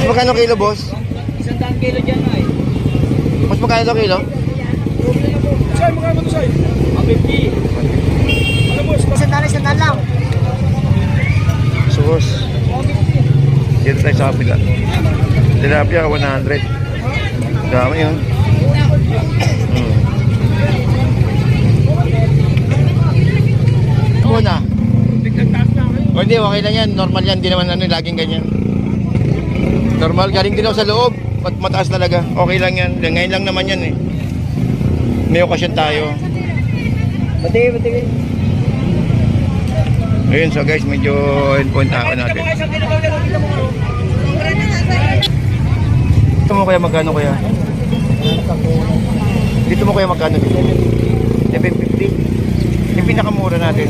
Boss, magkano kilo, boss? 100 kilo dyan na eh. Boss, magkano ito kilo? Say, magkano to, Say? 150. Ano, boss? Sandali lang. So, boss. Dito tayo sa kapila. Tilapia, 100. Dami yun. Muna. O hindi, okay lang yan. Normal yan. Hindi naman laging ganyan. Normal. Galing din ako sa loob. Mataas talaga. Okay lang yan. Ngayon lang naman yan eh. May okasyon tayo. Bati. Ayun, so guys, medyo point tao natin. Dito mo kaya magkano kaya? Dito mo kaya magkano dito? 750. Yung pinakamura natin.